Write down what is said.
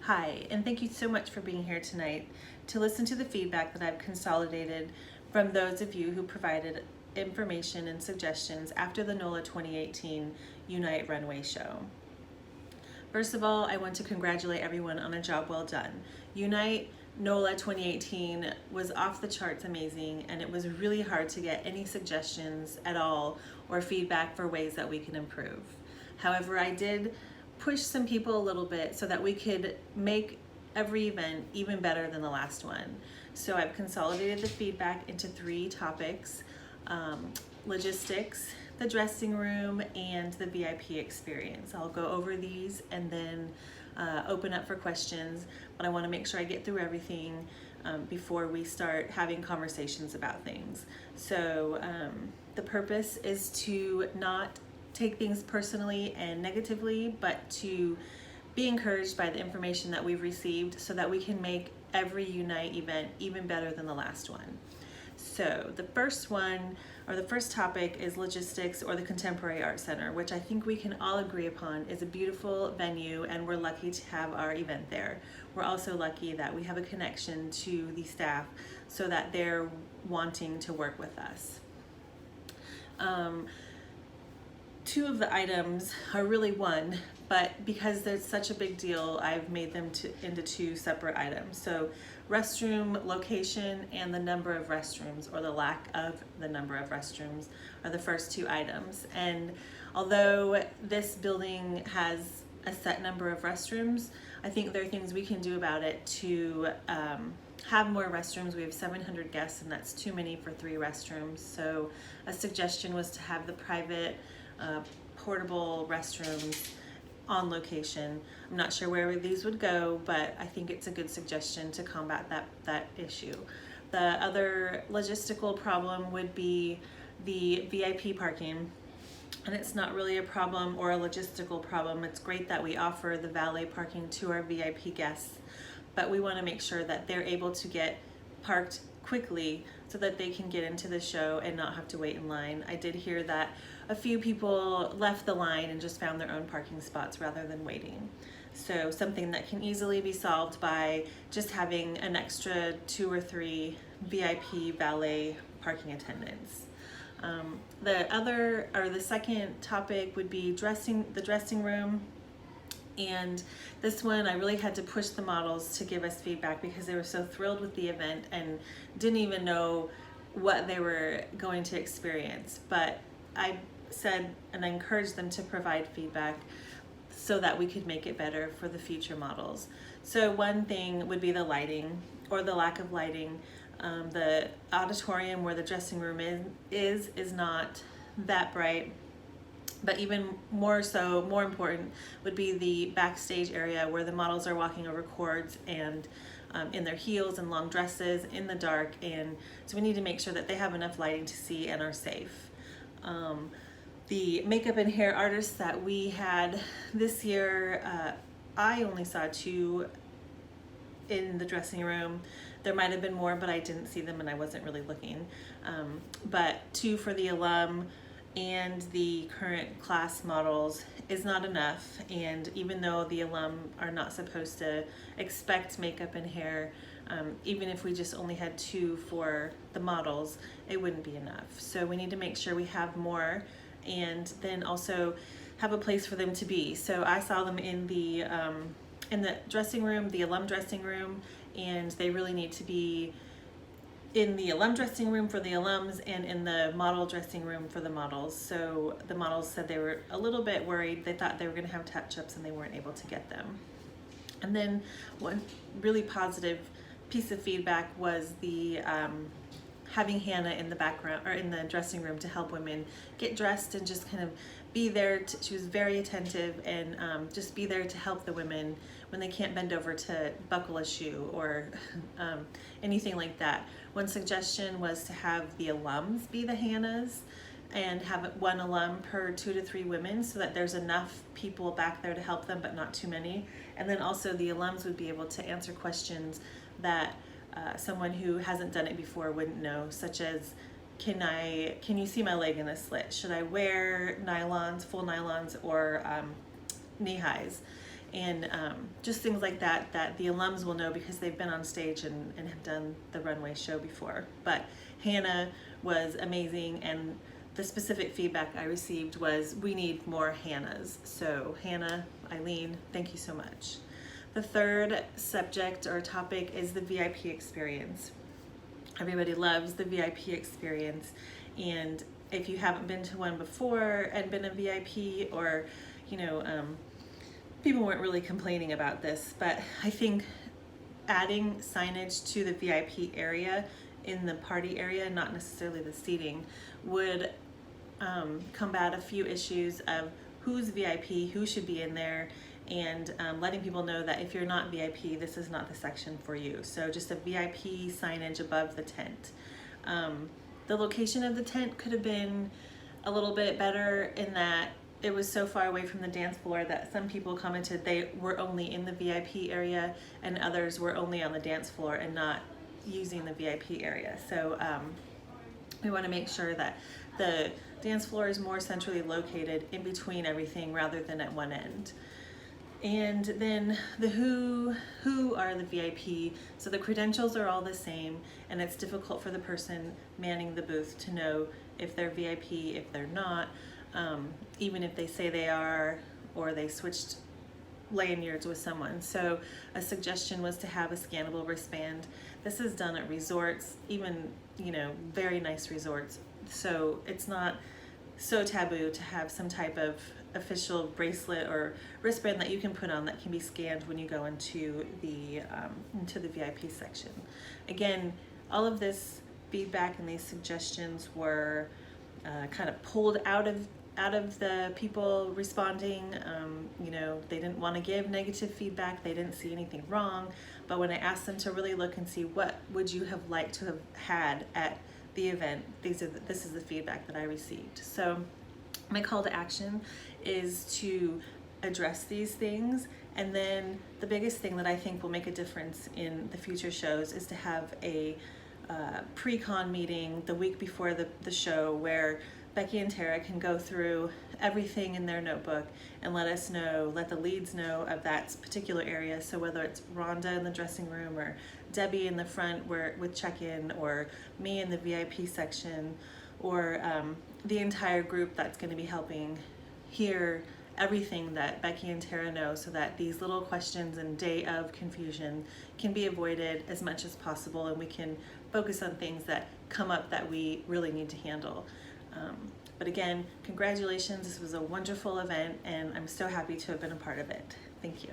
Hi, and thank you so much for being here tonight to listen to the feedback that I've consolidated from those of you who provided information and suggestions after the NOLA 2018 Unite Runway show. First of all, I want to congratulate everyone on a job well done. Unite NOLA 2018 was off the charts amazing, and it was really hard to get any suggestions at all or feedback for ways that we can improve. However, I did push some people a little bit so that we could make every event even better than the last one. So I've consolidated the feedback into 3 topics: logistics, the dressing room, and the VIP experience. I'll go over these and then open up for questions, but I want to make sure I get through everything before we start having conversations about things. So the purpose is to not take things personally and negatively, but to be encouraged by the information that we've received so that we can make every Unite event even better than the last one. So the first one, or the first topic, is logistics, or the Contemporary Art Center, which I think we can all agree upon is a beautiful venue, and we're lucky to have our event there. We're also lucky that we have a connection to the staff so that they're wanting to work with us. 2 of the items are really one, but because there's such a big deal, I've made them into 2 separate items. So restroom location and the number of restrooms, or the lack of the number of restrooms, are the first 2 items. And although this building has a set number of restrooms, I think there are things we can do about it to have more restrooms. We have 700 guests, and that's too many for 3 restrooms. So a suggestion was to have the private portable restrooms on location. I'm not sure where these would go, but I think it's a good suggestion to combat that issue. The other logistical problem would be the VIP parking. And it's not really a problem or a logistical problem. It's great that we offer the valet parking to our VIP guests, but we want to make sure that they're able to get parked quickly so that they can get into the show and not have to wait in line. I did hear that a few people left the line and just found their own parking spots rather than waiting. So something that can easily be solved by just having an extra 2 or 3 VIP valet parking attendants. The second topic would be the dressing room. And this one, I really had to push the models to give us feedback because they were so thrilled with the event and didn't even know what they were going to experience. But I said, and I encouraged them to provide feedback so that we could make it better for the future models. So one thing would be the lighting, or the lack of lighting. The auditorium where the dressing room is not that bright. But even more important would be the backstage area where the models are walking over cords and in their heels and long dresses in the dark, and so we need to make sure that they have enough lighting to see and are safe. The makeup and hair artists that we had this year, I only saw 2 in the dressing room. There might have been more, but I didn't see them and I wasn't really looking. But 2 for the alum and the current class models is not enough, and even though the alum are not supposed to expect makeup and hair, even if we just only had 2 for the models, it wouldn't be enough. So we need to make sure we have more, and then also have a place for them to be. So I saw them in the dressing room, the alum dressing room, and they really need to be in the alum dressing room for the alums and in the model dressing room for the models. So the models said they were a little bit worried. They thought they were going to have touch-ups and they weren't able to get them. And then one really positive piece of feedback was the having Hannah in the background, or in the dressing room, to help women get dressed and just kind of be there. She was very attentive and just be there to help the women when they can't bend over to buckle a shoe or anything like that. One suggestion was to have the alums be the Hannahs and have 1 alum per 2 to 3 women so that there's enough people back there to help them, but not too many. And then also the alums would be able to answer questions that someone who hasn't done it before wouldn't know, such as, can you see my leg in a slit? Should I wear nylons, full nylons, or knee highs? and just things like that that the alums will know because they've been on stage and have done the runway show before. But Hannah was amazing, and the specific feedback I received was we need more Hannahs. So Hannah, Eileen, thank you so much. The third subject or topic is the VIP experience. Everybody loves the VIP experience, and if you haven't been to one before and been a VIP, or people weren't really complaining about this, but I think adding signage to the VIP area in the party area, not necessarily the seating, would combat a few issues of who's VIP, who should be in there, and letting people know that if you're not VIP, this is not the section for you. So just a VIP signage above the tent. The location of the tent could have been a little bit better in that it was so far away from the dance floor that some people commented they were only in the VIP area and others were only on the dance floor and not using the VIP area. So we want to make sure that the dance floor is more centrally located in between everything rather than at one end. And then the who are the VIP. So the credentials are all the same, and it's difficult for the person manning the booth to know if they're VIP, if they're not, even if they say they are, or they switched lanyards with someone. So a suggestion was to have a scannable wristband. This is done at resorts, even very nice resorts. So it's not so taboo to have some type of official bracelet or wristband that you can put on that can be scanned when you go into the VIP section. Again, all of this feedback and these suggestions were kind of pulled out of the people responding. They didn't want to give negative feedback. They didn't see anything wrong. But when I asked them to really look and see what would you have liked to have had at the event, this is the feedback that I received. So my call to action is to address these things, and then the biggest thing that I think will make a difference in the future shows is to have a pre-con meeting the week before the show where Becky and Tara can go through everything in their notebook and let the leads know of that particular area. So whether it's Rhonda in the dressing room, or Debbie in the front with check-in, or me in the VIP section, or the entire group that's going to be helping hear everything that Becky and Tara know, so that these little questions and day of confusion can be avoided as much as possible, and we can focus on things that come up that we really need to handle. But again, congratulations. This was a wonderful event, and I'm so happy to have been a part of it. Thank you.